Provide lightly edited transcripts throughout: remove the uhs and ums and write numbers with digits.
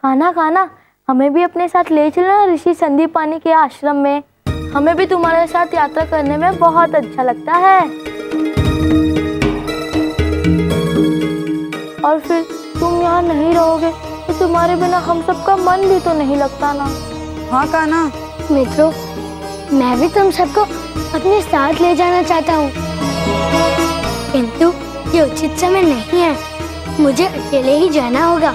खाना खाना हमें भी अपने साथ ले चलना ऋषि संदीपानी के आश्रम में। हमें भी तुम्हारे साथ यात्रा करने में बहुत अच्छा लगता है। और फिर तुम यहाँ नहीं रहोगे तो तुम्हारे बिना हम सबका मन भी तो नहीं लगता ना। हाँ कान्हा। मित्रों, मैं भी तुम सबको अपने साथ ले जाना चाहता हूँ, किंतु ये उचित समय नहीं है। मुझे अकेले ही जाना होगा।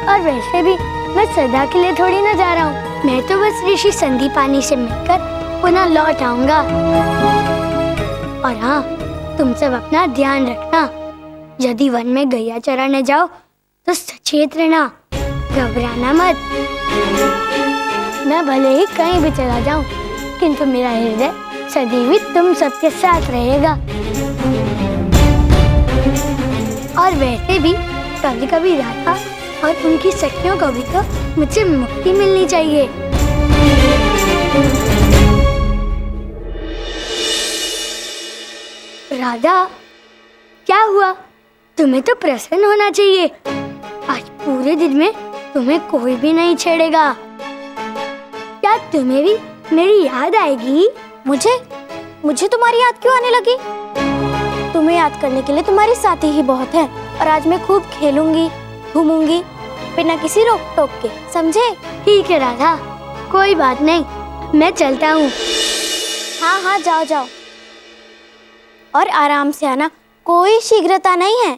और वैसे भी मैं सदा के लिए थोड़ी ना जा रहा हूँ। मैं तो बस ऋषि संदीपानी से मिलकर पुनः लौट आऊंगा। और हाँ, तुम सब अपना ध्यान रखना। यदि वन में गैया चराने जाओ तो सचेत रहना, घबराना मत। मैं भले ही कहीं भी चला जाऊं, किंतु मेरा हृदय सदैव तुम सबके साथ रहेगा। और वैसे भी कभी कभी राधा और उनकी सखियों को भी तो मुझसे मुक्ति मिलनी चाहिए। राधा, क्या हुआ? तुम्हें तो प्रसन्न होना चाहिए। आज पूरे दिन में तुम्हें कोई भी नहीं छेड़ेगा। क्या तुम्हें भी मेरी याद आएगी? मुझे तुम्हारी याद क्यों आने लगी? तुम्हें याद करने के लिए तुम्हारी साथी ही बहुत है। और आज मैं खूब खेलूंगी, घूमूंगी, बिना किसी रोक टोक के, समझे? ठीक है राधा, कोई बात नहीं, मैं चलता हूँ। हाँ हाँ, जाओ जाओ और आराम से आना, कोई शीघ्रता नहीं है।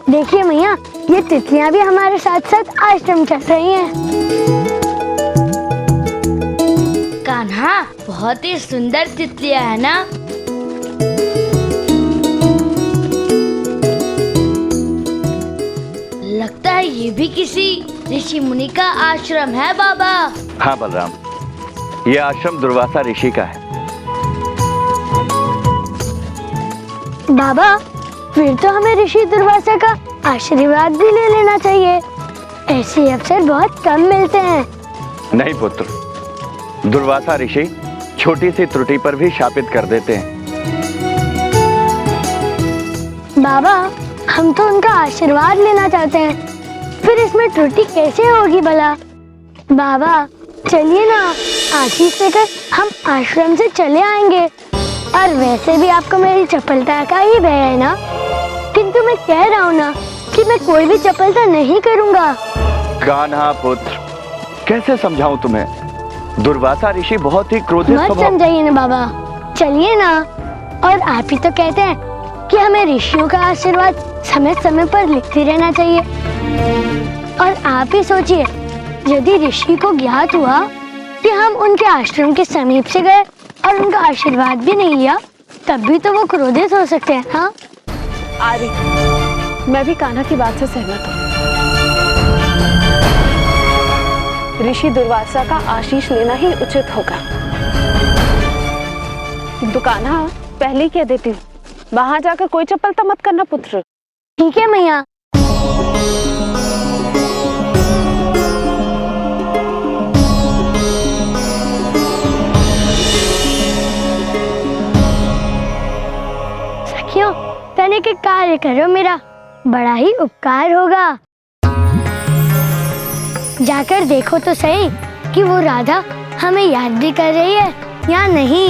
देखिए मैया, ये तितलियां भी हमारे साथ साथ आश्रम चल रही हैं। कान्हा, बहुत ही सुंदर तितलियां है ना? लगता है ये भी किसी ऋषि मुनि का आश्रम है बाबा। हाँ बलराम, ये आश्रम दुर्वासा ऋषि का है। बाबा, फिर तो हमें ऋषि दुर्वासा का आशीर्वाद भी ले लेना चाहिए। ऐसे अवसर बहुत कम मिलते हैं। नहीं पुत्र, दुर्वासा ऋषि छोटी सी त्रुटि पर भी शापित कर देते हैं। बाबा, हम तो उनका आशीर्वाद लेना चाहते हैं, फिर इसमें त्रुटि कैसे होगी भला? बाबा चलिए ना, आशीष लेकर हम आश्रम से चले आएंगे। और वैसे भी आपको मेरी चपलता का ही भय है ना, किंतु मैं कह रहा हूँ ना कि मैं कोई भी चपलता नहीं करूँगा। कान्हा पुत्र, कैसे समझाऊं तुम्हें? दुर्वासा ऋषि बहुत ही क्रोधित मत समझाइए ना बाबा, चलिए ना। और आप ही तो कहते हैं कि हमें ऋषियों का आशीर्वाद समय समय पर लिखते रहना चाहिए। और आप ही सोचिए, यदि ऋषि को ज्ञात हुआ कि हम उनके आश्रम के समीप से गए और उनका आशीर्वाद भी नहीं लिया, तब भी तो वो क्रोधित हो सकते हैं। हाँ आदि, मैं भी कान्हा की बात से सहमत हूँ। ऋषि दुर्वासा का आशीष लेना ही उचित होगा। किंतु कान्हा, पहले कह देती हूँ, वहां जाकर कोई चपलता मत करना पुत्र। ठीक है मैया। सखियों, तने के कार्य करो, मेरा बड़ा ही उपकार होगा। जाकर देखो तो सही कि वो राधा हमें याद भी कर रही है या नहीं।